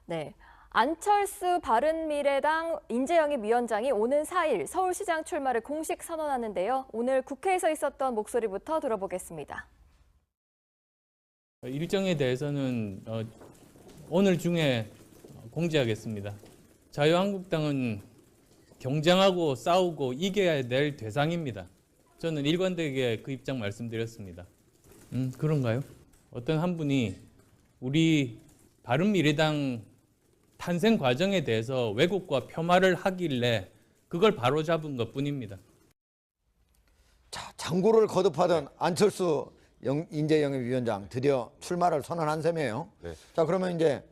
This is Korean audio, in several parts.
네. 안철수 바른미래당 인재영입위원장이 오는 4일 서울시장 출마를 공식 선언하는데요. 오늘 국회에서 있었던 목소리부터 들어보겠습니다. 일정에 대해서는 오늘 중에 공지하겠습니다. 자유한국당은 경쟁하고 싸우고 이겨야 될 대상입니다. 저는 일관되게 그 입장 말씀드렸습니다. 그런가요? 어떤 한 분이 우리 바른미래당 탄생 과정에 대해서 왜곡과 폄하를 하길래 그걸 바로잡은 것뿐입니다. 자, 장고를 거듭하던 안철수 인재영입위원장 드디어 출마를 선언한 셈이에요. 네. 자, 그러면 이제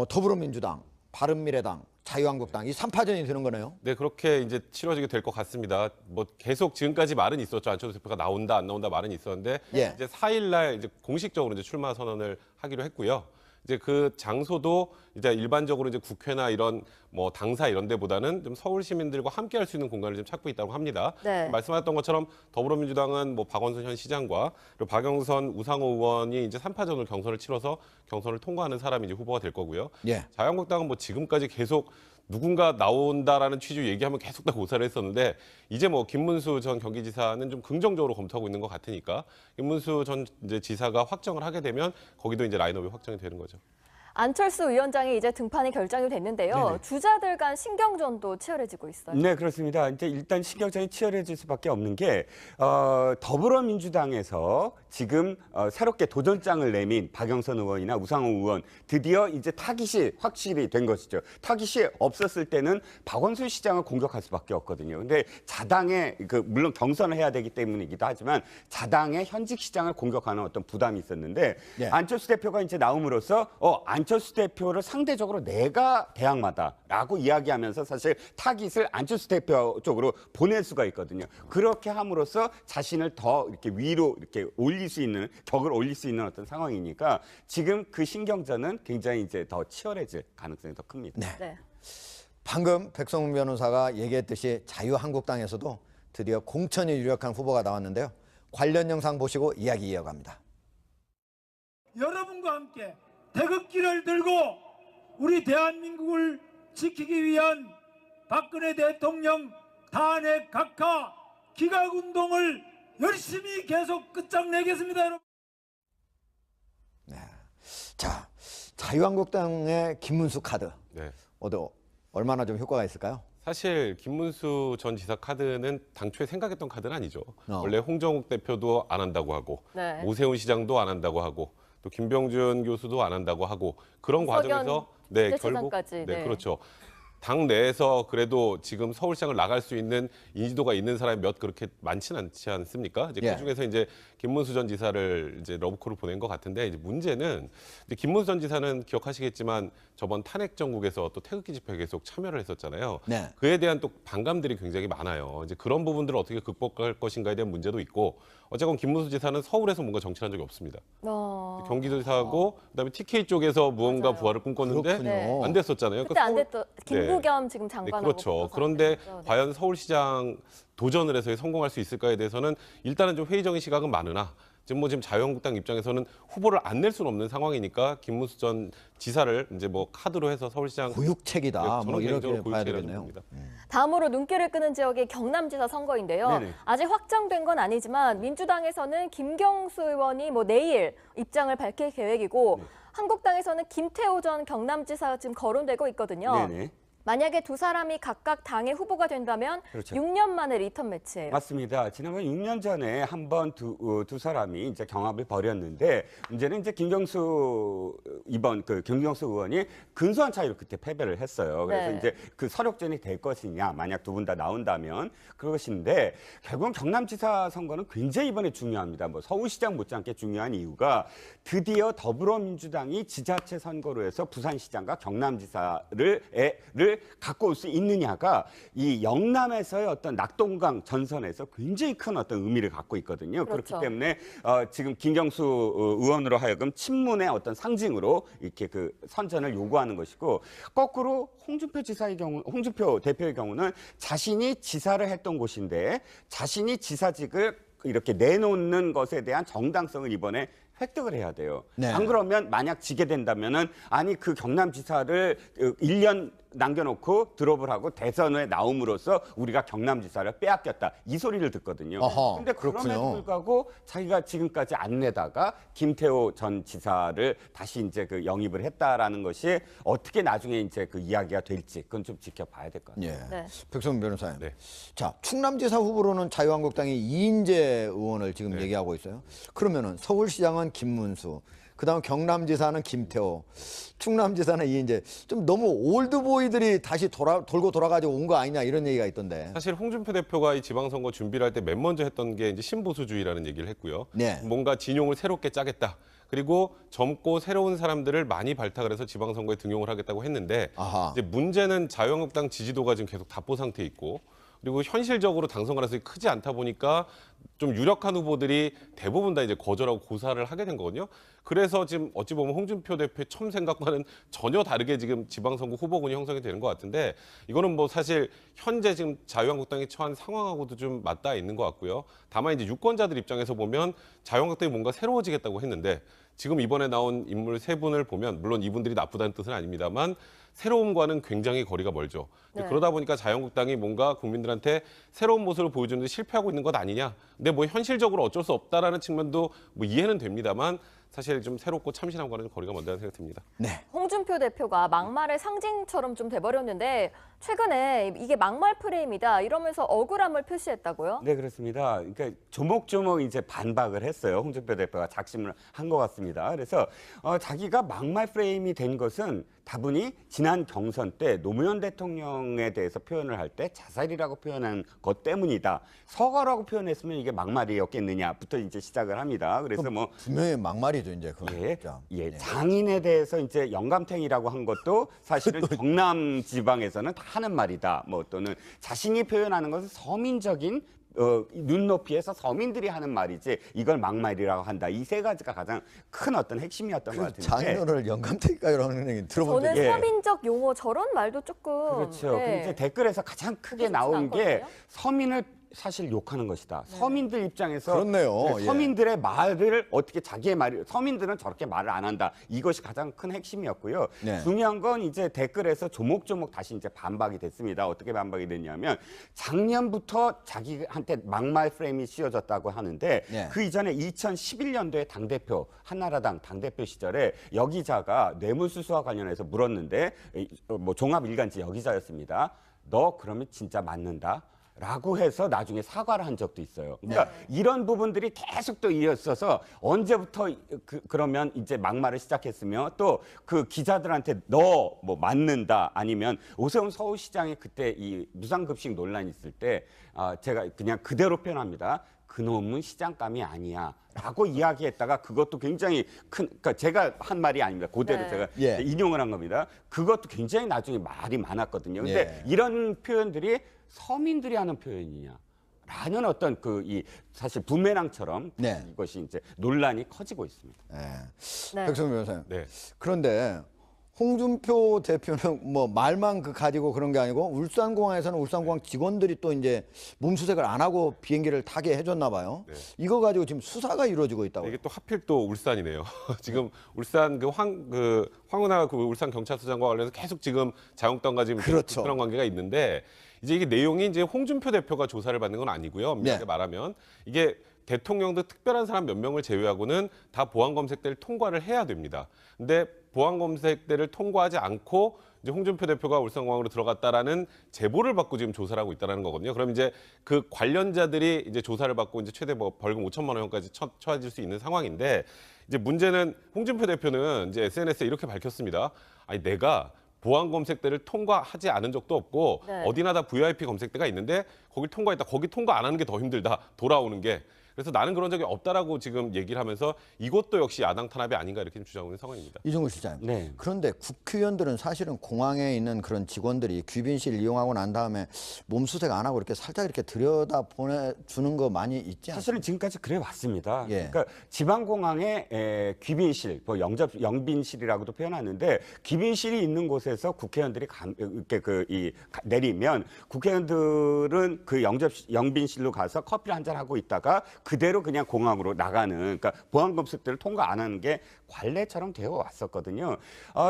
더불어민주당, 바른미래당, 자유한국당 이 3파전이 되는 거네요. 네, 그렇게 이제 치러지게 될 것 같습니다. 뭐 계속 지금까지 말은 있었죠. 안철수 대표가 나온다, 안 나온다 말은 있었는데 예. 이제 4일 날 이제 공식적으로 이제 출마 선언을 하기로 했고요. 이제 그 장소도 이제 일반적으로 이제 국회나 이런 뭐 당사 이런 데보다는 좀 서울 시민들과 함께 할 수 있는 공간을 좀 찾고 있다고 합니다. 네. 말씀하셨던 것처럼 더불어민주당은 뭐 박원순 현 시장과 그리고 박영선, 우상호 의원이 이제 3파전을 경선을 치러서 경선을 통과하는 사람이 이제 후보가 될 거고요. 예. 자유한국당은 뭐 지금까지 계속 누군가 나온다라는 취지로 얘기하면 계속 다 고사를 했었는데 이제 뭐 김문수 전 경기지사는 좀 긍정적으로 검토하고 있는 것 같으니까 김문수 전 이제 지사가 확정을 하게 되면 거기도 이제 라인업이 확정이 되는 거죠. 안철수 위원장이 이제 등판이 결정이 됐는데요. 네네. 주자들 간 신경전도 치열해지고 있어요. 네, 그렇습니다. 이제 일단 신경전이 치열해질 수밖에 없는 게 더불어민주당에서 지금 새롭게 도전장을 내민 박영선 의원이나 우상호 의원 드디어 이제 타깃이 확실히 된 것이죠. 타깃이 없었을 때는 박원순 시장을 공격할 수밖에 없거든요. 근데 자당의 물론 경선을 해야 되기 때문이기도 하지만 자당의 현직 시장을 공격하는 어떤 부담이 있었는데 예. 안철수 대표가 이제 나옴으로써 안철수 대표를 상대적으로 내가 대항마다라고 이야기하면서 사실 타깃을 안철수 대표 쪽으로 보낼 수가 있거든요. 그렇게 함으로써 자신을 더 이렇게 위로 이렇게 올릴 수 있는 격을 올릴 수 있는 어떤 상황이니까 지금 그 신경전은 굉장히 이제 더 치열해질 가능성이 더 큽니다. 네. 네. 방금 백성문 변호사가 얘기했듯이 자유한국당에서도 드디어 공천이 유력한 후보가 나왔는데요. 관련 영상 보시고 이야기 이어갑니다. 여러분과 함께 태극기를 들고 우리 대한민국을 지키기 위한 박근혜 대통령 탄핵 각하 기각운동을 열심히 계속 끝장내겠습니다, 여러분. 네. 자, 자유한국당의 김문수 카드. 네. 얼마나 좀 효과가 있을까요? 사실 김문수 전 지사 카드는 당초에 생각했던 카드는 아니죠. 어. 원래 홍정욱 대표도 안 한다고 하고 네. 오세훈 시장도 안 한다고 하고 또 김병준 교수도 안 한다고 하고 그런 석연 과정에서 네, 결국 대체장까지, 네. 그렇죠. 당 내에서 그래도 지금 서울시장을 나갈 수 있는 인지도가 있는 사람이 몇 그렇게 많지는 않지 않습니까? 이제 예. 그 중에서 이제 김문수 전 지사를 이제 러브콜을 보낸 것 같은데 이제 문제는 이제 김문수 전 지사는 기억하시겠지만 저번 탄핵 정국에서 또 태극기 집회에 계속 참여를 했었잖아요. 네. 그에 대한 또 반감들이 굉장히 많아요. 이제 그런 부분들을 어떻게 극복할 것인가에 대한 문제도 있고 어쨌건 김문수 지사는 서울에서 뭔가 정치한 적이 없습니다. 경기도지사하고 그다음에 TK 쪽에서 무언가 맞아요. 부활을 꿈꿨는데 그렇군요. 네. 안 됐었잖아요. 그때 안 서울- 됐던 김부겸 지금 네, 장관하고 그렇죠. 붙어서 그런데 안 됐죠. 네. 과연 서울시장 도전을 해서 성공할 수 있을까에 대해서는 일단은 좀 회의적인 시각은 많으나 지금 자유한국당 입장에서는 후보를 안 낼 수는 없는 상황이니까 김문수 전 지사를 이제 뭐 카드로 해서 서울시장 고육책이다. 저는 뭐 이렇게 개인적으로 봐야 고유체라고 되겠네요. 봅니다. 다음으로 눈길을 끄는 지역이 경남지사 선거인데요. 네네. 아직 확정된 건 아니지만 민주당에서는 김경수 의원이 내일 입장을 밝힐 계획이고 한국당에서는 김태호 전 경남지사가 지금 거론되고 있거든요. 네네. 만약에 두 사람이 각각 당의 후보가 된다면 그렇죠. 6년 만에 리턴 매치예요. 맞습니다. 지난번 6년 전에 한번 두 사람이 이제 경합을 벌였는데 문제는 이제 이번 김경수 의원이 근소한 차이로 그때 패배를 했어요. 그래서 네. 이제 그 서력전이 될 것이냐 만약 두 분 다 나온다면 그것인데 결국은 경남지사 선거는 굉장히 이번에 중요합니다. 서울시장 못지않게 중요한 이유가 드디어 더불어민주당이 지자체 선거로 해서 부산시장과 경남지사를 갖고 올 수 있느냐가 이 영남에서의 어떤 낙동강 전선에서 굉장히 큰 어떤 의미를 갖고 있거든요. 그렇죠. 그렇기 때문에 지금 김경수 의원으로 하여금 친문의 어떤 상징으로 이렇게 그 선전을 요구하는 것이고 거꾸로 홍준표 대표의 경우는 자신이 지사를 했던 곳인데 자신이 지사직을 이렇게 내놓는 것에 대한 정당성을 이번에 획득을 해야 돼요. 네. 안 그러면 만약 지게 된다면은 아니 그 경남지사를 1년 남겨놓고 드롭을 하고 대선에 나옴으로써 우리가 경남지사를 빼앗겼다 이 소리를 듣거든요. 어허, 그런데 그렇군요. 그럼에도 불구하고 자기가 지금까지 안 내다가 김태호 전 지사를 다시 이제 그 영입을 했다라는 것이 어떻게 나중에 이제 그 이야기가 될지 그건 좀 지켜봐야 될 것 같아요. 예. 네. 백성문 변호사님. 네. 자, 충남지사 후보로는 자유한국당이 이인재 의원을 지금 얘기하고 있어요. 그러면은 서울시장은 김문수, 그다음 경남지사는 김태호, 충남지사는 이인재. 좀 너무 올드보이들이 다시 돌고 돌아가지고 온 거 아니냐 이런 얘기가 있던데. 사실 홍준표 대표가 이 지방선거 준비를 할 때 맨 먼저 했던 게 이제 신보수주의라는 얘기를 했고요. 네. 뭔가 진용을 새롭게 짜겠다. 그리고 젊고 새로운 사람들을 많이 발탁을 해서 지방선거에 등용을 하겠다고 했는데 아하. 이제 문제는 자유한국당 지지도가 지금 계속 답보 상태에 있고 그리고 현실적으로 당선 가능성이 크지 않다 보니까 좀 유력한 후보들이 대부분 다 이제 거절하고 고사를 하게 된 거거든요. 그래서 지금 어찌 보면 홍준표 대표의 처음 생각과는 전혀 다르게 지금 지방선거 후보군이 형성이 되는 것 같은데 이거는 뭐 사실 현재 지금 자유한국당이 처한 상황하고도 좀 맞닿아 있는 것 같고요. 다만 이제 유권자들 입장에서 보면 자유한국당이 뭔가 새로워지겠다고 했는데 지금 이번에 나온 인물 세 분을 보면 물론 이분들이 나쁘다는 뜻은 아닙니다만 새로움과는 굉장히 거리가 멀죠. 네. 그러다 보니까 자유한국당이 뭔가 국민들한테 새로운 모습을 보여주는데 실패하고 있는 것 아니냐. 근데 뭐 현실적으로 어쩔 수 없다라는 측면도 뭐 이해는 됩니다만 사실 좀 새롭고 참신함과는 거리가 멀다는 생각이 듭니다. 네. 홍준표 대표가 막말의 상징처럼 좀 돼버렸는데 최근에 이게 막말 프레임이다 이러면서 억울함을 표시했다고요? 네, 그렇습니다. 그러니까 조목조목 이제 반박을 했어요. 홍준표 대표가 작심을 한 것 같습니다. 그래서 자기가 막말 프레임이 된 것은 다분히 지난 경선 때 노무현 대통령에 대해서 표현을 할 때 자살이라고 표현한 것 때문이다. 서거라고 표현했으면 이게 막말이었겠느냐부터 이제 시작을 합니다. 그래서 뭐 분명히 막말이죠 이제 그건. 예, 진짜. 예, 장인에 대해서 이제 영감탱이라고 한 것도 사실은 경남 지방에서는 다 하는 말이다. 뭐 또는 자신이 표현하는 것은 서민적인 눈높이에서 서민들이 하는 말이지 이걸 막말이라고 한다. 이 세 가지가 가장 큰 어떤 핵심이었던 것 같은데. 장인어른을 영감탱이라는 얘기 들어본 저는 적이 예. 서민적 용어 저런 말도 조금 그렇죠. 네. 근데 이제 댓글에서 가장 크게 좋지 나온 게 않거든요. 서민을 사실 욕하는 것이다. 서민들 입장에서 그렇네요. 예. 서민들의 말을 어떻게 자기의 말을 서민들은 저렇게 말을 안 한다. 이것이 가장 큰 핵심이었고요. 네. 중요한 건 이제 댓글에서 조목조목 다시 이제 반박이 됐습니다. 어떻게 반박이 됐냐면 작년부터 자기한테 막말 프레임이 씌워졌다고 하는데 네. 그 이전에 2011년도에 당대표 한나라당 당대표 시절에 여기자가 뇌물수수와 관련해서 물었는데 뭐 종합일간지 여기자였습니다. 너 그러면 진짜 맞는다? 라고 해서 나중에 사과를 한 적도 있어요. 그러니까 이런 부분들이 계속 또 이어져서 언제부터 그러면 이제 막말을 시작했으며 또 그 기자들한테 너 뭐 맞는다 아니면 오세훈 서울시장이 그때 이 무상급식 논란이 있을 때 제가 그냥 그대로 표현합니다. 그놈은 시장감이 아니야. 라고 이야기했다가 그것도 굉장히 그러니까 제가 한 말이 아닙니다. 그대로 네. 제가 예. 인용을 한 겁니다. 그것도 굉장히 나중에 말이 많았거든요. 근데 예. 이런 표현들이 서민들이 하는 표현이냐? 라는 어떤 이 사실 부메랑처럼 네. 이것이 이제 논란이 커지고 있습니다. 네. 네. 백성민 변호사님. 네. 그런데 홍준표 대표는 뭐 말만 가지고 그런 게 아니고 울산공항에서는 울산공항 직원들이 또 이제 몸수색을 안 하고 비행기를 타게 해줬나 봐요. 네. 이거 가지고 지금 수사가 이루어지고 있다고. 이게 또 하필 또 울산이네요. 지금 울산 황운하 그 울산 경찰서장과 관련해서 계속 지금 자유한국당과 지금 그렇죠. 그런 관계가 있는데 이제 이게 내용이 이제 홍준표 대표가 조사를 받는 건 아니고요. 엄밀하게 네. 말하면 이게 대통령도 특별한 사람 몇 명을 제외하고는 다 보안 검색대를 통과를 해야 됩니다. 근데 보안 검색대를 통과하지 않고 이제 홍준표 대표가 울산공항으로 들어갔다라는 제보를 받고 지금 조사를 하고 있다라는 거거든요. 그럼 이제 그 관련자들이 이제 조사를 받고 이제 최대 뭐 벌금 5천만 원까지 처해질 수 있는 상황인데 이제 문제는 홍준표 대표는 이제 SNS에 이렇게 밝혔습니다. 아니 내가 보안 검색대를 통과하지 않은 적도 없고 네. 어디나 다 VIP 검색대가 있는데 거길 통과했다. 거기 통과 안 하는 게 더 힘들다. 돌아오는 게. 그래서 나는 그런 적이 없다라고 지금 얘기를 하면서 이것도 역시 야당 탄압이 아닌가 이렇게 주장하고 있는 상황입니다. 이종우 실장님. 네. 그런데 국회의원들은 사실은 공항에 있는 그런 직원들이 귀빈실 이용하고 난 다음에 몸수색 안 하고 이렇게 살짝 이렇게 들여다 보내주는 거 많이 있지 않습니까? 사실은 지금까지 그래 왔습니다. 예. 그러니까 지방공항에 귀빈실, 뭐 영빈실이라고도 표현하는데 귀빈실이 있는 곳에서 국회의원들이 이렇게 내리면 국회의원들은 그 영빈실로 가서 커피를 한잔 하고 있다가 그대로 그냥 공항으로 나가는, 그러니까 보안 검색대를 통과 안 하는 게 관례처럼 되어 왔었거든요.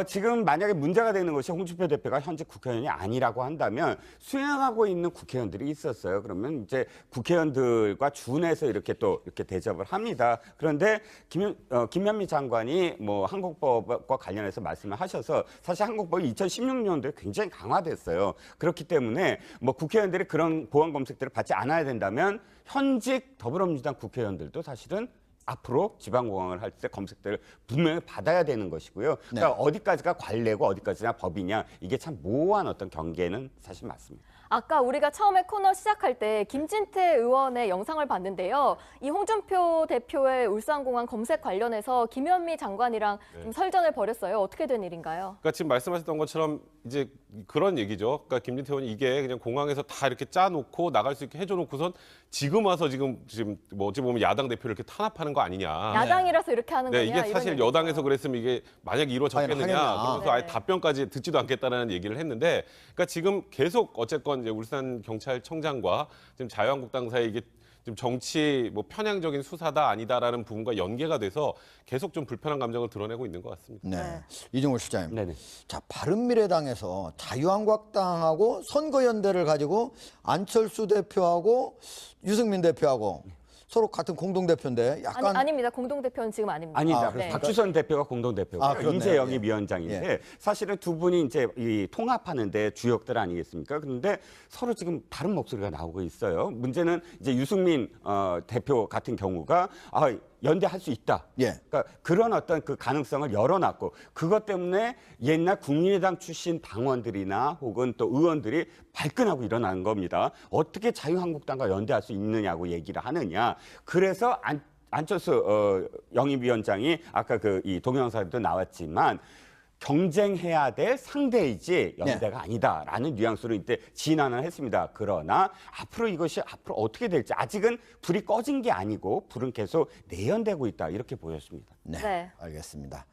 지금 만약에 문제가 되는 것이 홍준표 대표가 현직 국회의원이 아니라고 한다면 수행하고 있는 국회의원들이 있었어요. 그러면 이제 국회의원들과 준해서 이렇게 또 이렇게 대접을 합니다. 그런데 김현미 장관이 뭐 한국법과 관련해서 말씀을 하셔서 사실 한국법이 2016년도에 굉장히 강화됐어요. 그렇기 때문에 뭐 국회의원들이 그런 보안 검색들을 받지 않아야 된다면 현직 더불어민주당 국회의원들도 사실은 앞으로 지방공항을 할 때 검색대를 분명히 받아야 되는 것이고요. 그러니까 어디까지가 관례고 어디까지가 법이냐, 이게 참 모호한 어떤 경계는 사실 맞습니다. 아까 우리가 처음에 코너 시작할 때 김진태 의원의 영상을 봤는데요. 이 홍준표 대표의 울산공항 검색 관련해서 김현미 장관이랑 좀 설전을 벌였어요. 어떻게 된 일인가요? 그러니까 지금 말씀하셨던 것처럼 이제 그런 얘기죠. 그러니까 김진태 의원이 이게 그냥 공항에서 다 이렇게 짜놓고 나갈 수 있게 해줘놓고선 지금 와서 지금 뭐 어찌 보면 야당 대표를 이렇게 탄압하는 거 아니냐. 야당이라서 이렇게 하는 거냐? 네, 이게 사실 이런 여당에서 그랬으면 이게 만약에 이루어졌겠느냐. 하겠냐. 그러면서 아예 답변까지 듣지도 않겠다는 얘기를 했는데, 그러니까 지금 계속 어쨌건 이제 울산 경찰청장과 지금 자유한국당 사이에 이게 좀 정치 뭐 편향적인 수사다 아니다라는 부분과 연계가 돼서 계속 좀 불편한 감정을 드러내고 있는 것 같습니다. 네. 이종우 실장님. 네네. 자, 바른미래당에서 자유한국당하고 선거연대를 가지고 안철수 대표하고 유승민 대표하고 서로 같은 공동대표인데 약간 아닙니다. 공동대표는 지금 아닙니다. 아니다. 네. 박주선 대표가 공동대표고 그렇네요. 인재영입 예. 위원장인데 사실은 두 분이 이제 이 통합하는데 주역들 아니겠습니까? 그런데 서로 지금 다른 목소리가 나오고 있어요. 문제는 이제 유승민 대표 같은 경우가 연대할 수 있다. 예. 그러니까 그런 어떤 그 가능성을 열어놨고 그것 때문에 옛날 국민의당 출신 당원들이나 혹은 또 의원들이 발끈하고 일어난 겁니다. 어떻게 자유한국당과 연대할 수 있느냐고 얘기를 하느냐. 그래서 안철수 영입위원장이 아까 그 이 동영상에도 나왔지만 경쟁해야 될 상대이지 연대가 아니다라는 뉘앙스로 이때 진안을 했습니다. 그러나 앞으로 이것이 앞으로 어떻게 될지 아직은 불이 꺼진 게 아니고 불은 계속 내연되고 있다 이렇게 보였습니다. 네. 알겠습니다.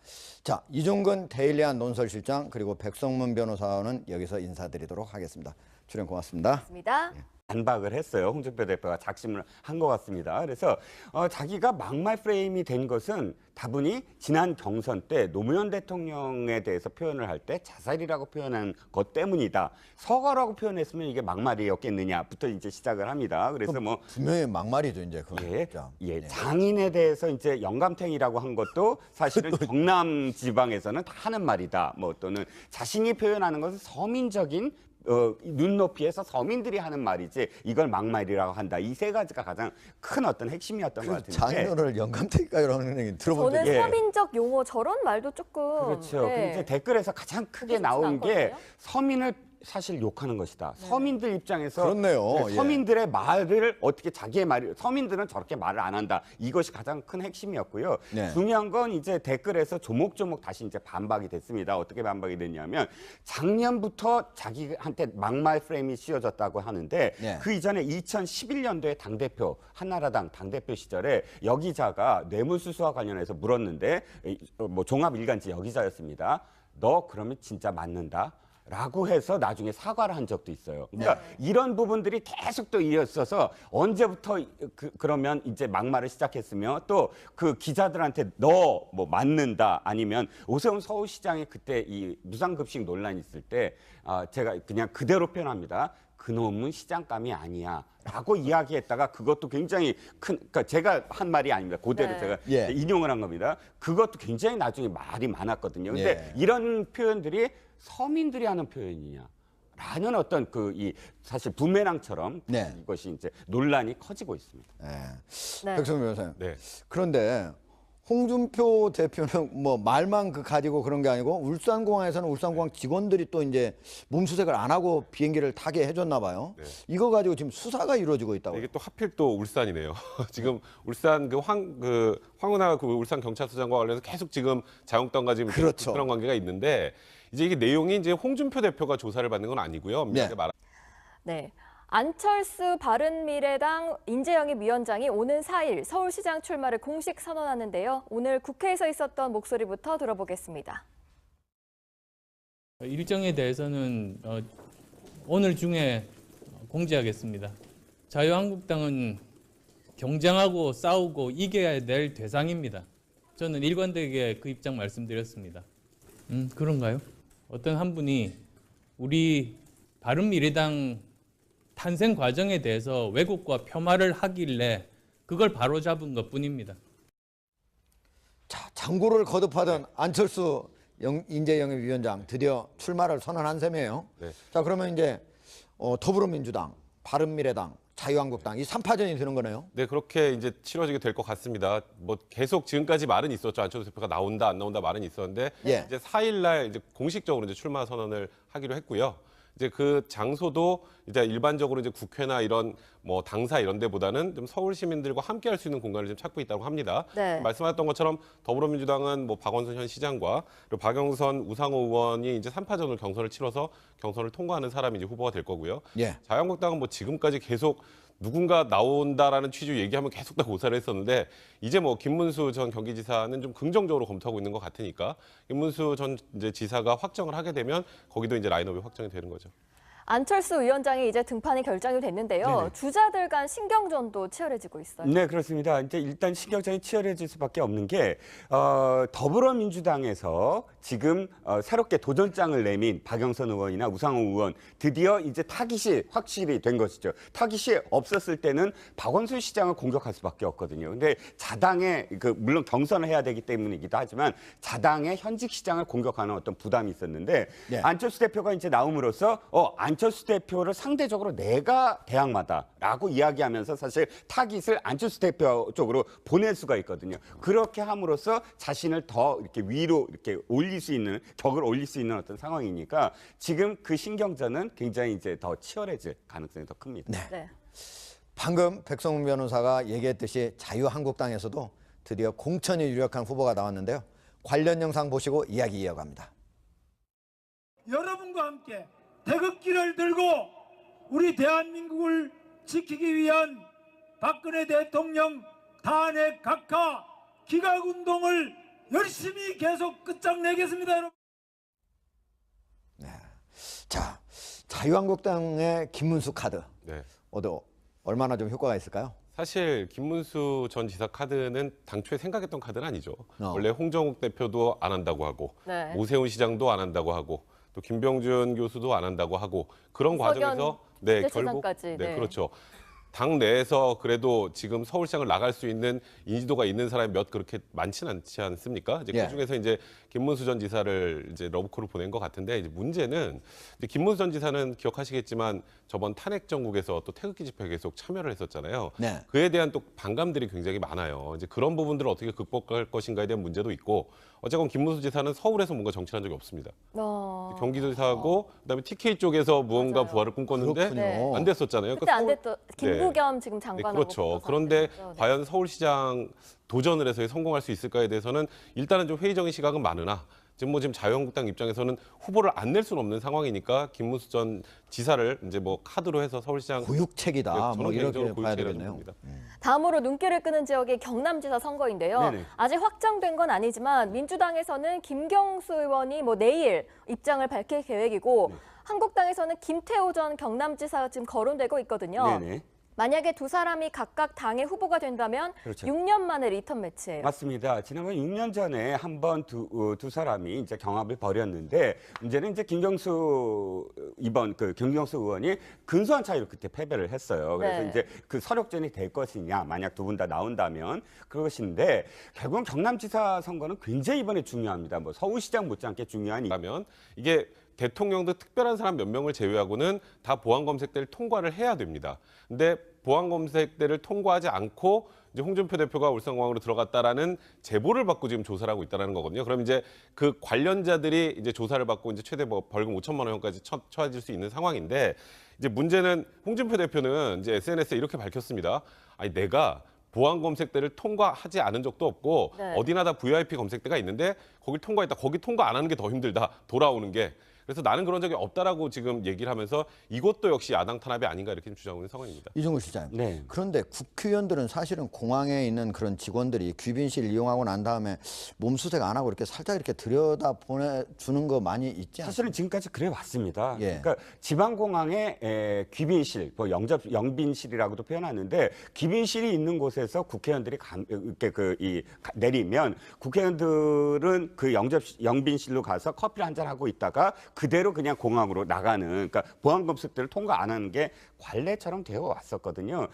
자, 이종근 데일리한 논설실장 그리고 백성문 변호사는 여기서 인사드리도록 하겠습니다. 출연 고맙습니다. 맞습니다. 반박을 했어요. 홍준표 대표가 작심을 한 것 같습니다. 그래서 자기가 막말 프레임이 된 것은 다분히 지난 경선 때 노무현 대통령에 대해서 표현을 할 때 자살이라고 표현한 것 때문이다. 서거라고 표현했으면 이게 막말이었겠느냐부터 이제 시작을 합니다. 그래서 뭐 분명히 막말이죠, 이제 그건. 예, 장인에 대해서 이제 영감탱이라고 한 것도 사실은 경남 지방에서는 다 하는 말이다. 뭐 또는 자신이 표현하는 것은 서민적인 눈높이에서 서민들이 하는 말이지 이걸 막말이라고 한다. 이 세 가지가 가장 큰 어떤 핵심이었던 것 같은데. 장인어른을 영감탱이라는 얘기 들어본 저는 적이 서민적 용어 저런 말도 조금 그렇죠. 네. 근데 댓글에서 가장 크게 그렇진 나온 게 않거든요. 서민을 사실 욕하는 것이다. 서민들 입장에서 그렇네요. 예. 서민들의 말을 어떻게 자기의 말을 서민들은 저렇게 말을 안 한다. 이것이 가장 큰 핵심이었고요. 네. 중요한 건 이제 댓글에서 조목조목 다시 이제 반박이 됐습니다. 어떻게 반박이 됐냐면 작년부터 자기한테 막말 프레임이 씌워졌다고 하는데 네. 그 이전에 2011년도에 당대표 한나라당 당대표 시절에 여기자가 뇌물수수와 관련해서 물었는데 뭐 종합일간지 여기자였습니다. 너 그러면 진짜 맞는다? 라고 해서 나중에 사과를 한 적도 있어요. 그러니까 이런 부분들이 계속 또 이어져서 언제부터 그러면 이제 막말을 시작했으며 또 그 기자들한테 너 뭐 맞는다 아니면 오세훈 서울시장이 그때 이 무상급식 논란이 있을 때 제가 그냥 그대로 표현합니다. 그놈은 시장감이 아니야. 라고 이야기했다가 그것도 굉장히 그러니까 제가 한 말이 아닙니다. 그대로 네. 제가 예. 인용을 한 겁니다. 그것도 굉장히 나중에 말이 많았거든요. 근데 이런 표현들이 서민들이 하는 표현이냐. 라는 어떤 이 사실 부메랑처럼 네. 이것이 이제 논란이 커지고 있습니다. 네. 백성문 변호사님. 네. 그런데 홍준표 대표는 뭐 말만 가지고 그런 게 아니고 울산공항에서는 울산공항 직원들이 또 이제 몸수색을 안 하고 비행기를 타게 해줬나 봐요. 네. 이거 가지고 지금 수사가 이루어지고 있다고. 이게 또 하필 또 울산이네요. 지금 울산 황운하 그 울산 경찰서장과 관련해서 계속 지금 자유한국당과 지금 그렇죠. 그런 관계가 있는데 이제 이게 내용이 이제 홍준표 대표가 조사를 받는 건 아니고요. 네. 네. 안철수 바른미래당 인재영입 위원장이 오는 4일 서울시장 출마를 공식 선언하는데요. 오늘 국회에서 있었던 목소리부터 들어보겠습니다. 일정에 대해서는 오늘 중에 공지하겠습니다. 자유한국당은 경쟁하고 싸우고 이겨야 될 대상입니다. 저는 일관되게 그 입장 말씀드렸습니다. 그런가요? 어떤 한 분이 우리 바른미래당 탄생 과정에 대해서 왜곡과 폄하를 하길래 그걸 바로잡은 것뿐입니다. 자, 장고를 거듭하던 안철수 인재영입위원장 드디어 출마를 선언한 셈이에요. 네. 자, 그러면 이제 더불어민주당, 바른미래당, 자유한국당 이 3파전이 되는 거네요. 네, 그렇게 이제 치러지게 될 것 같습니다. 뭐 계속 지금까지 말은 있었죠. 안철수 대표가 나온다, 안 나온다 말은 있었는데 예. 이제 4일 날 이제 공식적으로 이제 출마 선언을 하기로 했고요. 이제 그 장소도 이제 일반적으로 이제 국회나 이런 뭐 당사 이런 데보다는 좀 서울 시민들과 함께 할 수 있는 공간을 좀 찾고 있다고 합니다. 네. 말씀하셨던 것처럼 더불어민주당은 뭐 박원순 현 시장과 그리고 박영선, 우상호 의원이 이제 3파전을 경선을 치러서 경선을 통과하는 사람이 이제 후보가 될 거고요. 예. 자유한국당은 뭐 지금까지 계속 누군가 나온다라는 취지로 얘기하면 계속 다 고사를 했었는데 이제 뭐 김문수 전 경기지사는 좀 긍정적으로 검토하고 있는 것 같으니까 김문수 전 이제 지사가 확정을 하게 되면 거기도 이제 라인업이 확정이 되는 거죠. 안철수 위원장이 이제 등판이 결정이 됐는데요. 네네. 주자들 간 신경전도 치열해지고 있어요. 네, 그렇습니다. 이제 일단 신경전이 치열해질 수밖에 없는 게 더불어민주당에서 지금 새롭게 도전장을 내민 박영선 의원이나 우상호 의원 드디어 이제 타깃이 확실히 된 것이죠. 타깃이 없었을 때는 박원순 시장을 공격할 수밖에 없거든요. 근데 자당의 물론 경선을 해야 되기 때문이기도 하지만 자당의 현직 시장을 공격하는 어떤 부담이 있었는데 네. 안철수 대표가 이제 나옴으로써 안철수 대표를 상대적으로 내가 대항마다라고 이야기하면서 사실 타깃을 안철수 대표 쪽으로 보낼 수가 있거든요. 그렇게 함으로써 자신을 더 이렇게 위로 이렇게 올릴 수 있는 격을 올릴 수 있는 어떤 상황이니까 지금 그 신경전은 굉장히 이제 더 치열해질 가능성이 더 큽니다. 네. 네. 방금 백성문 변호사가 얘기했듯이 자유한국당에서도 드디어 공천이 유력한 후보가 나왔는데요. 관련 영상 보시고 이야기 이어갑니다. 여러분과 함께 태극기를 들고 우리 대한민국을 지키기 위한 박근혜 대통령 탄핵 각하 기각운동을 열심히 계속 끝장내겠습니다. 여러분. 자, 자유한국당의 김문수 카드 네. 얼마나 좀 효과가 있을까요? 사실 김문수 전 지사 카드는 당초에 생각했던 카드는 아니죠. 어. 원래 홍정욱 대표도 안 한다고 하고 네. 오세훈 시장도 안 한다고 하고 또 김병준 교수도 안 한다고 하고 그런 이석연 과정에서 네, 결국 대체장까지, 네, 네. 그렇죠. 당 내에서 그래도 지금 서울시장을 나갈 수 있는 인지도가 있는 사람이 몇 그렇게 많지는 않지 않습니까? 이제 예. 그 중에서 이제 김문수 전 지사를 이제 러브콜을 보낸 것 같은데 이제 문제는 이제 김문수 전 지사는 기억하시겠지만 저번 탄핵 정국에서 또 태극기 집회에 계속 참여를 했었잖아요. 네. 그에 대한 또 반감들이 굉장히 많아요. 이제 그런 부분들을 어떻게 극복할 것인가에 대한 문제도 있고 어쨌건 김문수 지사는 서울에서 뭔가 정치한 적이 없습니다. 경기도지사하고 그다음에 TK 쪽에서 무언가 맞아요. 부활을 꿈꿨는데 그렇군요. 네. 안 됐었잖아요. 그때 안 그러니까 됐던 김부겸 지금 네, 장관하고 그렇죠. 붙어서 그런데 안 됐죠. 네. 과연 서울시장 도전을 해서 성공할 수 있을까에 대해서는 일단은 좀 회의적인 시각은 많으나 지금 자유한국당 입장에서는 후보를 안 낼 수는 없는 상황이니까 김문수 전 지사를 이제 뭐 카드로 해서 서울시장 고육책이다. 뭐 저는 이렇게 개인적으로 봐야 고유체라고 되겠네요. 봅니다. 다음으로 눈길을 끄는 지역이 경남지사 선거인데요. 네네. 아직 확정된 건 아니지만 민주당에서는 김경수 의원이 뭐 내일 입장을 밝힐 계획이고 한국당에서는 김태호 전 경남지사가 지금 거론되고 있거든요. 네네. 만약에 두 사람이 각각 당의 후보가 된다면 그렇죠. 6년 만에 리턴 매치예요. 맞습니다. 지난번 6년 전에 한번 두 사람이 이제 경합을 벌였는데 문제는 이제 김경수 김경수 의원이 근소한 차이로 그때 패배를 했어요. 그래서 네. 이제 그 서력전이 될 것이냐 만약 두 분 다 나온다면 그것인데 결국은 경남지사 선거는 굉장히 이번에 중요합니다. 뭐 서울시장 못지않게 중요한 그러면 이게 대통령도 특별한 사람 몇 명을 제외하고는 다 보안검색대를 통과를 해야 됩니다. 근데 보안검색대를 통과하지 않고 이제 홍준표 대표가 울산공항으로 들어갔다라는 제보를 받고 지금 조사를 하고 있다는 거거든요. 그럼 이제 그 관련자들이 이제 조사를 받고 이제 최대 뭐 벌금 5천만 원까지 처해질 수 있는 상황인데 이제 문제는 홍준표 대표는 이제 SNS에 이렇게 밝혔습니다. 아니 내가 보안 검색대를 통과하지 않은 적도 없고 네. 어디나 다 VIP 검색대가 있는데 거길 통과했다. 거기 통과 안 하는 게 더 힘들다. 돌아오는 게. 그래서 나는 그런 적이 없다라고 지금 얘기를 하면서 이것도 역시 야당 탄압이 아닌가 이렇게 좀 주장하고 있는 상황입니다. 이종걸 실장님. 네. 그런데 국회의원들은 사실은 공항에 있는 그런 직원들이 귀빈실 이용하고 난 다음에 몸수색 안 하고 이렇게 살짝 이렇게 들여다 보내주는 거 많이 있지 않습니까? 사실은 지금까지 그래 왔습니다. 예. 그러니까 지방공항의 귀빈실, 뭐 영빈실이라고도 표현하는데 귀빈실이 있는 곳에서 국회의원들이 내리면 국회의원들은 그 영빈실로 가서 커피를 한잔 하고 있다가 그대로 그냥 공항으로 나가는, 그러니까 보안 검색들을 통과 안 하는 게 관례처럼 되어 왔었거든요.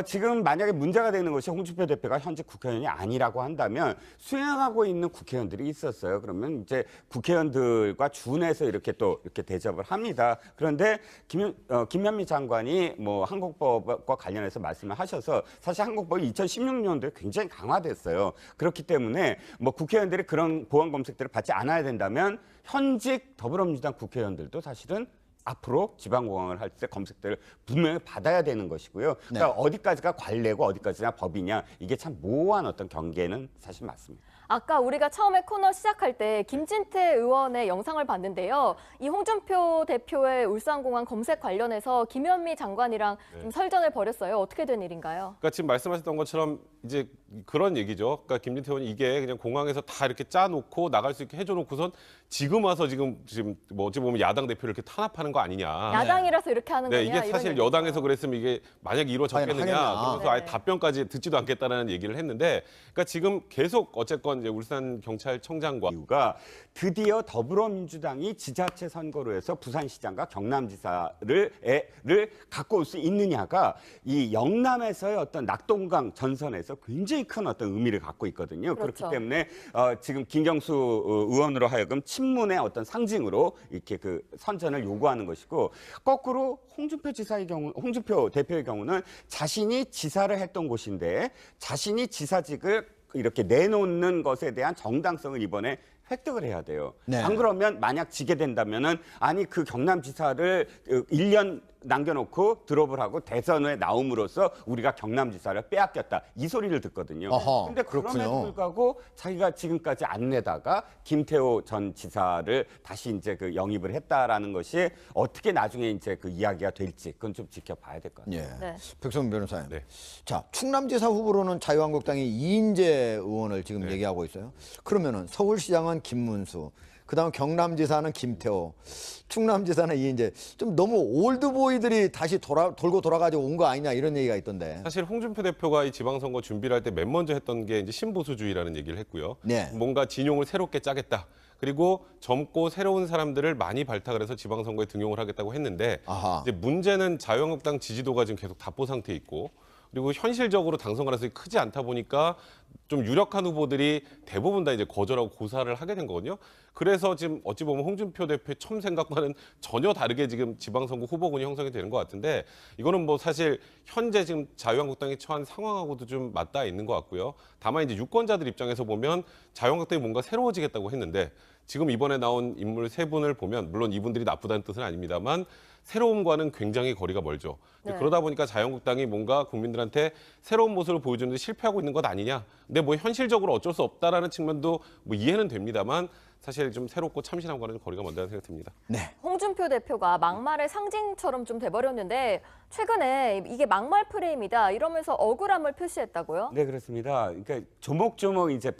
지금 만약에 문제가 되는 것이 홍준표 대표가 현직 국회의원이 아니라고 한다면 수행하고 있는 국회의원들이 있었어요. 그러면 이제 국회의원들과 준해서 이렇게 대접을 합니다. 그런데 김현미 장관이 뭐 한국법과 관련해서 말씀을 하셔서 사실 한국법이 2016년도에 굉장히 강화됐어요. 그렇기 때문에 뭐 국회의원들이 그런 보안 검색들을 받지 않아야 된다면 현직 더불어민주당 국회의원들도 사실은 앞으로 지방공항을 할 때 검색들을 분명히 받아야 되는 것이고요. 그러니까 어디까지가 관례고 어디까지가 법이냐, 이게 참 모호한 어떤 경계는 사실 맞습니다. 아까 우리가 처음에 코너 시작할 때 김진태 의원의 영상을 봤는데요. 이 홍준표 대표의 울산공항 검색 관련해서 김현미 장관이랑 좀 설전을 벌였어요. 어떻게 된 일인가요? 그러니까 지금 말씀하셨던 것처럼 이제 그런 얘기죠. 그러니까 김진태 의원이 이게 그냥 공항에서 다 이렇게 짜놓고 나갈 수 있게 해줘놓고선 지금 와서 지금 뭐 어찌 보면 야당 대표를 이렇게 탄압하는 거 아니냐. 야당이라서 이렇게 하는 네, 거냐? 이게 사실 이런 여당에서 얘기죠. 그랬으면 이게 만약에 이루어졌겠느냐. 하겠냐. 그러면서 아예 네. 답변까지 듣지도 않겠다는 얘기를 했는데, 그러니까 지금 계속 어쨌건 이제 울산 경찰청장과 이유가 드디어 더불어민주당이 지자체 선거로 해서 부산시장과 경남지사를 갖고 올 수 있느냐가 이 영남에서의 어떤 낙동강 전선에서 굉장히 큰 어떤 의미를 갖고 있거든요. 그렇죠. 그렇기 때문에 지금 김경수 의원으로 하여금 친문의 어떤 상징으로 이렇게 그 선전을 요구하는 것이고, 거꾸로 홍준표 대표의 경우는 자신이 지사를 했던 곳인데 자신이 지사직을 이렇게 내놓는 것에 대한 정당성을 이번에 획득을 해야 돼요. 네. 안 그러면 만약 지게 된다면은 아니 그 경남지사를 1년 남겨놓고 드롭을 하고 대선에 나옴으로써 우리가 경남지사를 빼앗겼다, 이 소리를 듣거든요. 어허, 근데 그럼에도 그렇군요. 불구하고 자기가 지금까지 안 내다가 김태호 전 지사를 다시 이제 그 영입을 했다라는 것이 어떻게 나중에 이제 그 이야기가 될지 그건 좀 지켜봐야 될 것 같아요. 예. 네. 백성민 변호사님. 네. 자, 충남지사 후보로는 자유한국당이 이인재 의원을 지금 얘기하고 있어요. 그러면은 서울시장은 김문수, 그다음 경남지사는 김태호, 충남지사는 이인재. 좀 너무 올드보이들이 다시 돌고 돌아가지고 온 거 아니냐 이런 얘기가 있던데. 사실 홍준표 대표가 이 지방선거 준비를 할 때 맨 먼저 했던 게 이제 신보수주의라는 얘기를 했고요. 네. 뭔가 진용을 새롭게 짜겠다. 그리고 젊고 새로운 사람들을 많이 발탁을 해서 지방선거에 등용을 하겠다고 했는데, 아하. 이제 문제는 자유한국당 지지도가 지금 계속 답보 상태에 있고, 그리고 현실적으로 당선 가능성이 크지 않다 보니까 좀 유력한 후보들이 대부분 다 이제 거절하고 고사를 하게 된 거거든요. 그래서 지금 어찌 보면 홍준표 대표의 처음 생각과는 전혀 다르게 지금 지방선거 후보군이 형성이 되는 것 같은데, 이거는 뭐 사실 현재 지금 자유한국당이 처한 상황하고도 좀 맞닿아 있는 것 같고요. 다만 이제 유권자들 입장에서 보면 자유한국당이 뭔가 새로워지겠다고 했는데, 지금 이번에 나온 인물 세 분을 보면 물론 이분들이 나쁘다는 뜻은 아닙니다만 새로움과는 굉장히 거리가 멀죠. 네. 그러다 보니까 자유한국당이 뭔가 국민들한테 새로운 모습을 보여주는데 실패하고 있는 것 아니냐. 근데 뭐 현실적으로 어쩔 수 없다라는 측면도 뭐 이해는 됩니다만 사실 좀 새롭고 참신함과는 좀 거리가 먼다는 생각이 듭니다. 네. 홍준표 대표가 막말의 상징처럼 좀 돼버렸는데 최근에 이게 막말 프레임이다 이러면서 억울함을 표시했다고요? 네, 그렇습니다. 그러니까 조목조목 이제